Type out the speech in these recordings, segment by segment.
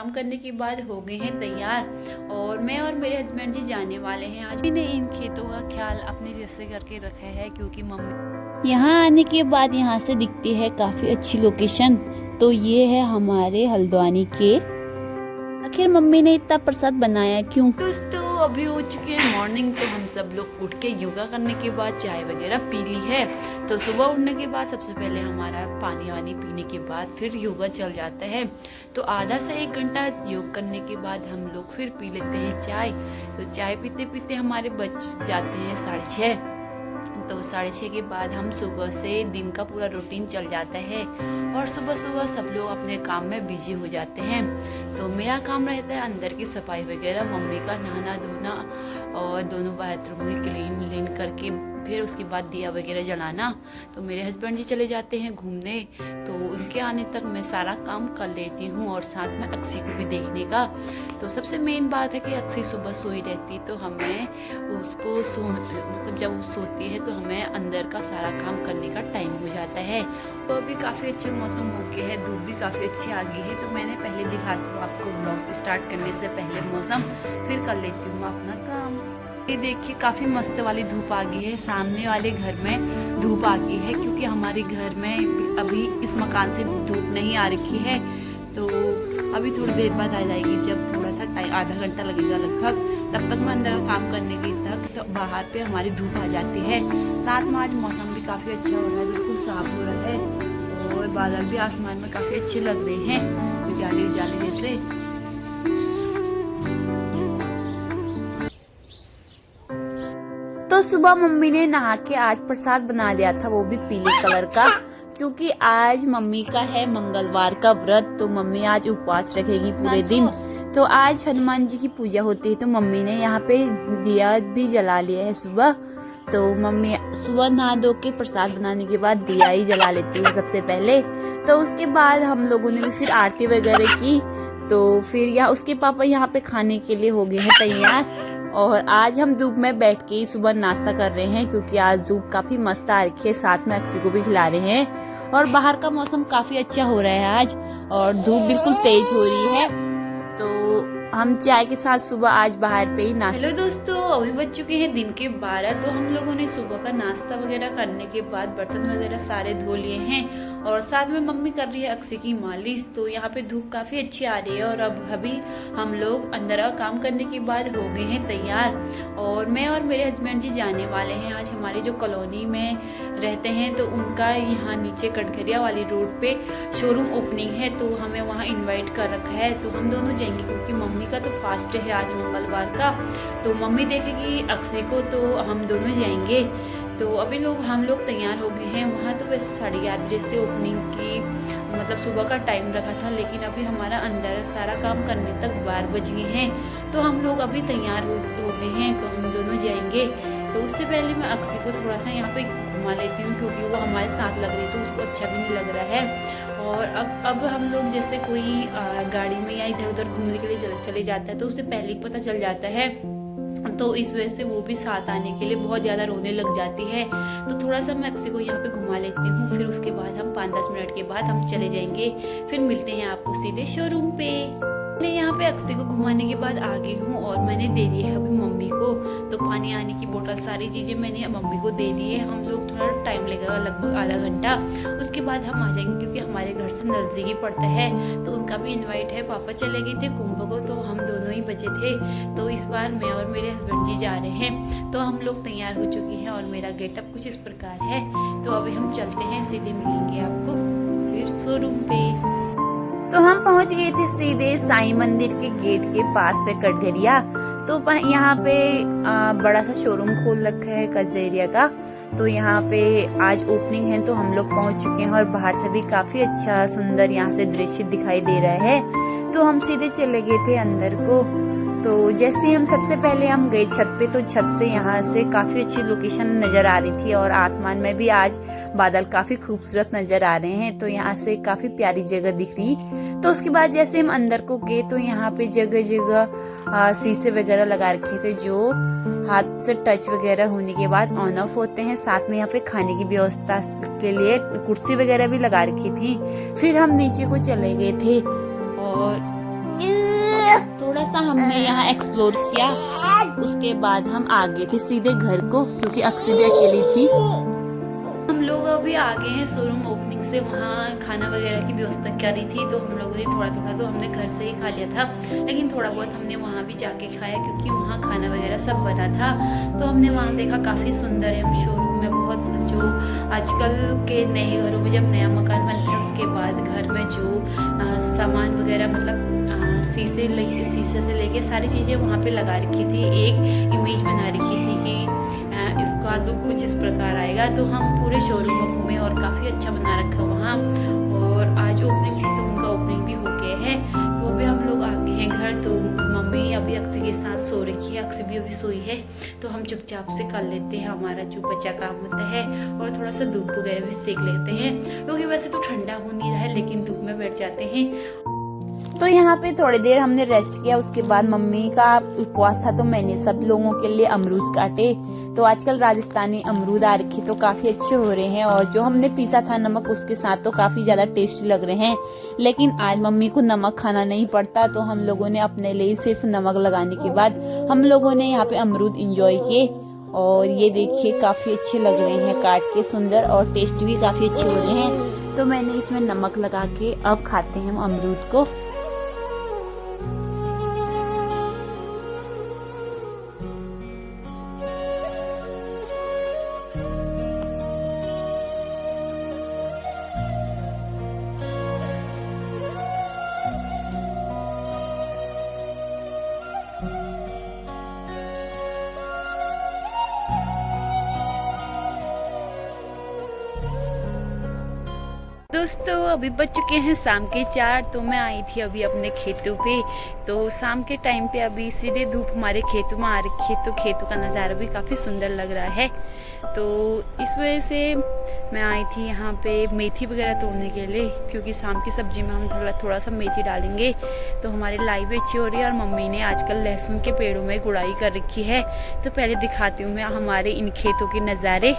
काम करने के बाद हो गए हैं तैयार और मैं और मेरे हस्बैंड जी जाने वाले हैं। आज मैंने इन खेतों का ख्याल अपने जैसे करके रखा है क्योंकि मम्मी यहाँ आने के बाद यहाँ से दिखती है काफ़ी अच्छी लोकेशन। तो ये है हमारे हल्द्वानी के। आखिर मम्मी ने इतना प्रसाद बनाया क्यों? दोस्तों अभी हो चुके हैं मॉर्निंग, तो हम सब लोग उठ के योगा करने के बाद चाय वगैरह पी ली है। तो सुबह उठने के बाद सबसे पहले हमारा पानी वानी पीने के बाद फिर योगा चल जाता है। तो आधा से 1 घंटा योग करने के बाद हम लोग फिर पी लेते हैं चाय। तो चाय पीते पीते हमारे बज जाते हैं 6:30। तो 6:30 के बाद हम सुबह से दिन का पूरा रूटीन चल जाता है और सुबह सुबह सब लोग अपने काम में बिजी हो जाते हैं। तो मेरा काम रहता है अंदर की सफाई वगैरह, मम्मी का नहाना धोना और दोनों बाथरूम की क्लीन करके फिर उसके बाद दिया वगैरह जलाना। तो मेरे हस्बैंड जी चले जाते हैं घूमने, तो उनके आने तक मैं सारा काम कर लेती हूँ और साथ में अक्सी को भी देखने का। तो सबसे मेन बात है कि अक्सी सुबह सोई रहती, तो हमें उसको मतलब जब वो सोती है तो हमें अंदर का सारा काम करने का टाइम हो जाता है। तो अभी काफ़ी अच्छा मौसम हो गया है, धूप भी काफ़ी अच्छी आ गई है। तो मैंने पहले दिखाती हूँ आपको ब्लॉग स्टार्ट करने से पहले मौसम, फिर कर लेती हूँ अपना काम। ये देखिए काफ़ी मस्त वाली धूप आ गई है, सामने वाले घर में धूप आ गई है क्योंकि हमारे घर में अभी इस मकान से धूप नहीं आ रखी है। तो अभी थोड़ी देर बाद आ जाएगी, जब थोड़ा सा टाइम आधा घंटा लगेगा लगभग, तब तक मैं अंदर का काम करने की तक तो बाहर पे हमारी धूप आ जाती है। साथ में आज मौसम भी काफ़ी अच्छा हो रहा है, बिल्कुल साफ हो रहा है और बादल भी आसमान में काफ़ी अच्छे लग रहे हैं उजाले उजाले जैसे। तो सुबह मम्मी ने नहा के आज प्रसाद बना दिया था, वो भी पीले कलर का, क्योंकि आज मम्मी का है मंगलवार का व्रत। तो मम्मी आज उपवास रखेगी पूरे दिन। तो आज हनुमान जी की पूजा होती है, तो मम्मी ने यहाँ पे दिया भी जला लिया है सुबह। तो मम्मी सुबह नहा धो के प्रसाद बनाने के बाद दिया ही जला लेती है सबसे पहले। तो उसके बाद हम लोगों ने भी फिर आरती वगैरह की। तो फिर यहाँ उसके पापा यहाँ पे खाने के लिए हो गए हैं तैयार और आज हम धूप में बैठ के ही सुबह नाश्ता कर रहे हैं क्योंकि आज धूप काफी मस्त आ रखी है, साथ में अक्सी को भी खिला रहे हैं और बाहर का मौसम काफी अच्छा हो रहा है आज और धूप बिल्कुल तेज हो रही है। तो हम चाय के साथ सुबह आज बाहर पे ही नाश्ता। हेलो दोस्तों, अभी बज चुके हैं दिन के 12। तो हम लोगों ने सुबह का नाश्ता वगैरह करने के बाद बर्तन वगैरह सारे धो लिए हैं और साथ में मम्मी कर रही है अक्सी की मालिश। तो यहाँ पे धूप काफी अच्छी आ रही है और अब अभी हम लोग अंदर का काम करने के बाद हो गए हैं तैयार और मैं और मेरे हस्बैंड जी जाने वाले हैं। आज हमारी जो कॉलोनी में रहते हैं तो उनका यहाँ नीचे कटघरिया वाली रोड पे शोरूम ओपनिंग है, तो हमें वहाँ इनवाइट कर रखा है। तो हम दोनों जाएंगे क्योंकि मम्मी का तो फास्ट है आज मंगलवार का, तो मम्मी देखेगी अक्सी को, तो हम दोनों जाएंगे। तो अभी हम लोग तैयार हो गए हैं। वहाँ तो वैसे 11:30 बजे से ओपनिंग की मतलब सुबह का टाइम रखा था, लेकिन अभी हमारा अंदर सारा काम करने तक 12 बज गए हैं। तो हम लोग अभी तैयार हो गए हैं, तो हम दोनों जाएंगे। तो उससे पहले मैं अक्सी को थोड़ा सा यहाँ पे घुमा लेती हूँ क्योंकि वो हमारे साथ लग रही, तो उसको अच्छा भी नहीं लग रहा है। और अब हम लोग जैसे कोई गाड़ी में या इधर उधर घूमने के लिए चले जाता है तो उससे पहले ही पता चल जाता है, तो इस वजह से वो भी साथ आने के लिए बहुत ज़्यादा रोने लग जाती है। तो थोड़ा सा मैं अक्सी को यहाँ पे घुमा लेती हूँ, फिर उसके बाद हम 5-10 मिनट के बाद हम चले जाएंगे। फिर मिलते हैं आपको सीधे शोरूम पे। मैं यहाँ पे अक्सी को घुमाने के बाद आ गई हूँ और मैंने दे दी है अभी मम्मी को। तो पानी आने की बोतल सारी चीज़ें मैंने मम्मी को दे दी है। हम लोग थोड़ा टाइम लगेगा, लगभग आधा घंटा, उसके बाद हम आ जाएंगे क्योंकि हमारे घर से नज़दीक ही पड़ता है। तो उनका भी इन्वाइट है, पापा चले गए थे कुंभ को, तो हम दोनों ही बचे थे। तो इस बार मैं और मेरे हस्बैंड जी जा रहे हैं। तो हम लोग तैयार हो चुके हैं और मेरा गेटअप कुछ इस प्रकार है। तो अभी हम चलते हैं, सीधे मिलेंगे आपको फिर शोरूम पे। तो हम पहुंच गए थे सीधे साईं मंदिर के गेट के पास पे कटघरिया। तो यहाँ पे बड़ा सा शोरूम खोल रखा है कटघरिया का। तो यहाँ पे आज ओपनिंग है, तो हम लोग पहुंच चुके हैं और बाहर से भी काफी अच्छा सुंदर यहाँ से दृश्य दिखाई दे रहा है। तो हम सीधे चले गए थे अंदर को। तो जैसे हम सबसे पहले हम गए छत पे, तो छत से यहाँ से काफी अच्छी लोकेशन नजर आ रही थी और आसमान में भी आज बादल काफी खूबसूरत नजर आ रहे हैं। तो यहाँ से काफी प्यारी जगह दिख रही। तो उसके बाद जैसे हम अंदर को गए तो यहाँ पे जगह जगह शीशे वगैरह लगा रखे थे जो हाथ से टच वगैरह होने के बाद ऑन ऑफ होते हैं। साथ में यहाँ पे खाने की व्यवस्था के लिए कुर्सी वगैरह भी लगा रखी थी। फिर हम नीचे को चले गए थे और सा हमने यहाँ एक्सप्लोर किया, उसके बाद हम आ गए थे सीधे घर को, क्योंकि अक्सी भी अकेली थी। हम लोग अभी आ गए हैं शोरूम ओपनिंग से, वहाँ खाना वगैरह की व्यवस्था करी थी, तो हम लोगों ने थोड़ा थोड़ा तो हमने घर से ही खा लिया था, लेकिन थोड़ा बहुत हमने वहाँ भी जाके खाया, क्योंकि वहाँ खाना वगैरह सब बना था। तो हमने वहाँ देखा काफ़ी सुंदर है शोरूम में, बहुत जो आजकल के नए घरों में जब नया मकान बनता है उसके बाद घर में जो सामान वगैरह मतलब शीशे से लेके सारी चीज़ें वहाँ पे लगा रखी थी, एक इमेज बना रखी थी कि इसका लुक कुछ इस प्रकार आएगा। तो हम पूरे शोरूम में घूमे और काफ़ी अच्छा बना रखा वहाँ, और आज ओपनिंग थी तो उनका ओपनिंग भी हो गया है। तो अभी हम लोग आ गए हैं घर, तो मम्मी अभी अक्सी के साथ सो रखी है, अक्सी भी अभी सोई है, तो हम चुपचाप से कर लेते हैं हमारा जो बचा काम होता है, और थोड़ा सा धूप वगैरह भी सेक लेते हैं, क्योंकि वैसे तो ठंडा हो नहीं रहा है लेकिन धूप में बैठ जाते हैं। तो यहाँ पे थोड़ी देर हमने रेस्ट किया, उसके बाद मम्मी का उपवास था तो मैंने सब लोगों के लिए अमरूद काटे। तो आजकल राजस्थानी अमरूद आ रखे तो काफी अच्छे हो रहे हैं, और जो हमने पीसा था नमक उसके साथ तो काफी ज्यादा टेस्टी लग रहे हैं। लेकिन आज मम्मी को नमक खाना नहीं पड़ता, तो हम लोगों ने अपने लिए सिर्फ नमक लगाने के बाद हम लोगों ने यहाँ पे अमरूद इंजॉय किए। और ये देखिए काफी अच्छे लग रहे हैं काट के, सुंदर, और टेस्ट भी काफी अच्छे हो रहे हैं। तो मैंने इसमें नमक लगा के अब खाते हैं हम अमरूद को। दोस्तों अभी बज चुके हैं शाम के 4, तो मैं आई थी अभी अपने खेतों पे। तो शाम के टाइम पे अभी सीधे धूप हमारे खेतों में आ रखी है, तो खेतों का नज़ारा भी काफ़ी सुंदर लग रहा है। तो इस वजह से मैं आई थी यहाँ पे मेथी वगैरह तोड़ने के लिए, क्योंकि शाम की सब्जी में हम थोड़ा सा मेथी डालेंगे तो हमारी लाई भी अच्छी हो रही है। और मम्मी ने आजकल लहसुन के पेड़ों में गुड़ाई कर रखी है, तो पहले दिखाती हूँ मैं हमारे इन खेतों के नज़ारे।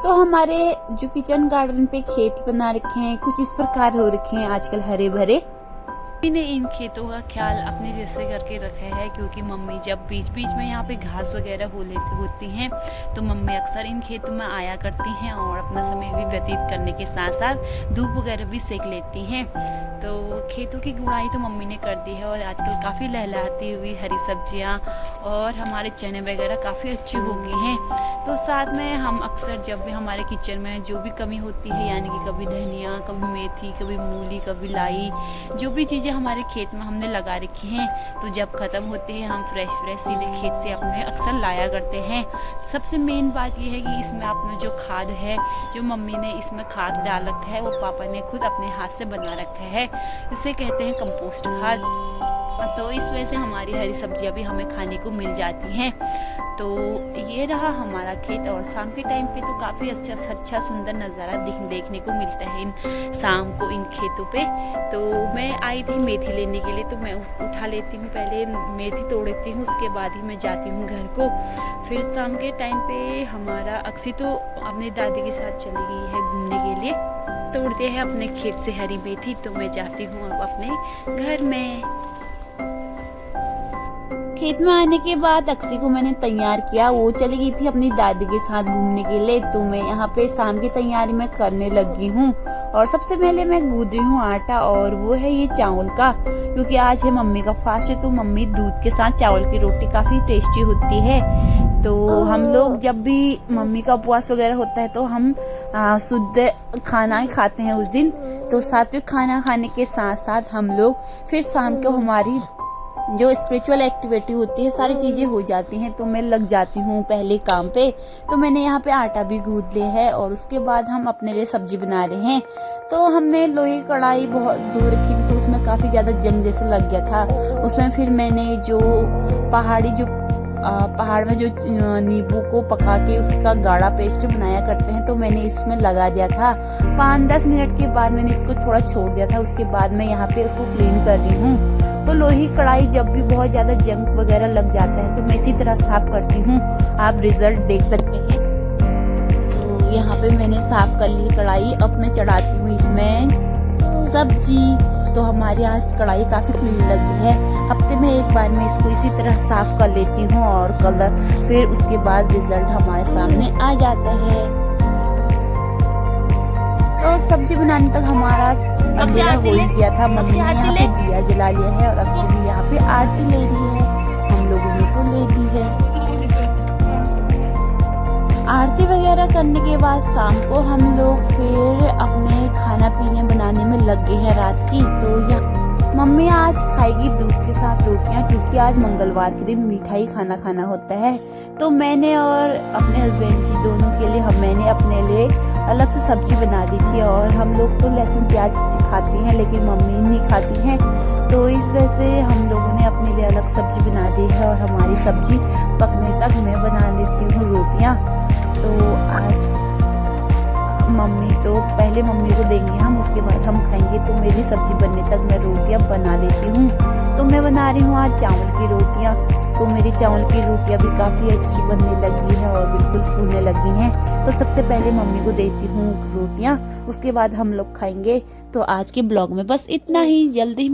तो हमारे जो किचन गार्डन पे खेत बना रखे हैं कुछ इस प्रकार हो रखे हैं आजकल हरे भरे। मम्मी ने इन खेतों का ख्याल अपने जैसे करके रखा है, क्योंकि मम्मी जब बीच बीच में यहाँ पे घास वगैरह होती हैं तो मम्मी अक्सर इन खेतों में आया करती हैं और अपना समय भी व्यतीत करने के साथ साथ धूप वगैरह भी सेक लेती हैं। तो खेतों की गुड़ाई तो मम्मी ने कर दी है, और आजकल काफ़ी लहलहाती हुई हरी सब्जियाँ और हमारे चने वगैरह काफ़ी अच्छे हो गए हैं। तो साथ में हम अक्सर जब भी हमारे किचन में जो भी कमी होती है, यानी कि कभी धनिया, कभी मेथी, कभी मूली, कभी लाई, जो भी चीज़ें हमारे खेत में हमने लगा रखी हैं, तो जब ख़त्म होते हैं हम फ्रेश सीधे खेत से अपने अक्सर लाया करते हैं। सबसे मेन बात यह है कि इसमें अपना जो खाद है, जो मम्मी ने इसमें खाद डाल रखा है, वो पापा ने खुद अपने हाथ से बना रखा है, इसे कहते हैं कंपोस्ट खाद। तो इस वजह से हमारी हरी सब्जियां भी हमें खाने को मिल जाती हैं। तो ये रहा हमारा खेत, और शाम के टाइम पे तो काफ़ी अच्छा सुंदर नज़ारा देखने को मिलता है इन शाम को इन खेतों पे। तो मैं आई थी मेथी लेने के लिए, तो मैं उठा लेती हूँ, पहले मेथी तोड़ लेती हूँ, उसके बाद ही मैं जाती हूँ घर को। फिर शाम के टाइम पे हमारा अक्सी तो अपने दादी के साथ चली गई है घूमने के लिए। तोड़ते हैं अपने खेत से हरी मेथी, तो मैं जाती हूँ अब अपने घर में। खेत में आने के बाद अक्सी को मैंने तैयार किया, वो चली गई थी अपनी दादी के साथ घूमने के लिए। तो मैं यहाँ पे शाम की तैयारी में करने लगी हूँ, और सबसे पहले मैं गूंद रही हूँ आटा, और वो है ये चावल का, क्योंकि आज है मम्मी का फास्ट है। तो मम्मी दूध के साथ चावल की रोटी काफी टेस्टी होती है। तो हम लोग जब भी मम्मी का उपवास वगैरह होता है तो हम शुद्ध खाना ही खाते हैं उस दिन। तो सात्विक खाना खाने के साथ साथ हम लोग फिर शाम को हमारी जो स्पिरिचुअल एक्टिविटी होती है सारी चीज़ें हो जाती हैं, तो मैं लग जाती हूँ पहले काम पे। तो मैंने यहाँ पे आटा भी गूंद लिया है और उसके बाद हम अपने लिए सब्जी बना रहे हैं। तो हमने लोहे की कढ़ाई बहुत दूर रखी थी, तो उसमें काफ़ी ज़्यादा जंग जैसा लग गया था। उसमें फिर मैंने जो पहाड़ में जो नींबू को पका के उसका गाढ़ा पेस्ट बनाया करते हैं, तो मैंने इसमें लगा दिया था। 5-10 मिनट के बाद मैंने इसको थोड़ा छोड़ दिया था। उसके बाद मैं यहाँ पे उसको क्लीन कर रही हूँ। तो लोही कढ़ाई जब भी बहुत ज़्यादा जंग वगैरह लग जाता है तो मैं इसी तरह साफ करती हूँ। आप रिजल्ट देख सकते हैं। तो यहाँ पे मैंने साफ कर ली कढ़ाई। अब मैं चढ़ाती हूँ इसमें सब्जी। तो हमारी आज कढ़ाई काफ़ी क्लीन लगी है। हफ्ते में एक बार मैं इसको इसी तरह साफ कर लेती हूँ और कलर फिर उसके बाद रिजल्ट हमारे सामने आ जाता है। तो सब्जी बनाने तक हमारा अंधेरा हो ही गया था। मम्मी ने यहाँ पे दिया जला लिया है और अक्सर भी यहाँ पे आरती ले रही है। हम लोगों ने तो ले ली है। आरती वगैरह करने के बाद शाम को हम लोग फिर अपने खाना पीने बनाने में लग गए हैं रात की। तो यहाँ मम्मी आज खाएगी दूध के साथ रोटियां, क्योंकि आज मंगलवार के दिन मीठा खाना खाना होता है। तो मैंने और अपने हस्बैंड जी दोनों के लिए मैंने अपने लिए अलग से सब्जी बना दी थी। और हम लोग तो लहसुन प्याज खाती हैं लेकिन मम्मी नहीं खाती हैं, तो इस वजह से हम लोगों ने अपने लिए अलग सब्जी बना दी है। और हमारी सब्जी पकने तक मैं बना लेती हूँ रोटियाँ। तो आज पहले मम्मी को देंगे हम, उसके बाद हम खाएंगे। तो मेरी सब्जी बनने तक मैं रोटियां बना लेती हूँ। तो मैं बना रही हूँ आज चावल की रोटियां। तो मेरी चावल की रोटियां भी काफ़ी अच्छी बनने लगी है और बिल्कुल फूलने लगी हैं। तो सबसे पहले मम्मी को देती हूँ रोटियां, उसके बाद हम लोग खाएंगे। तो आज के ब्लॉग में बस इतना ही। जल्दी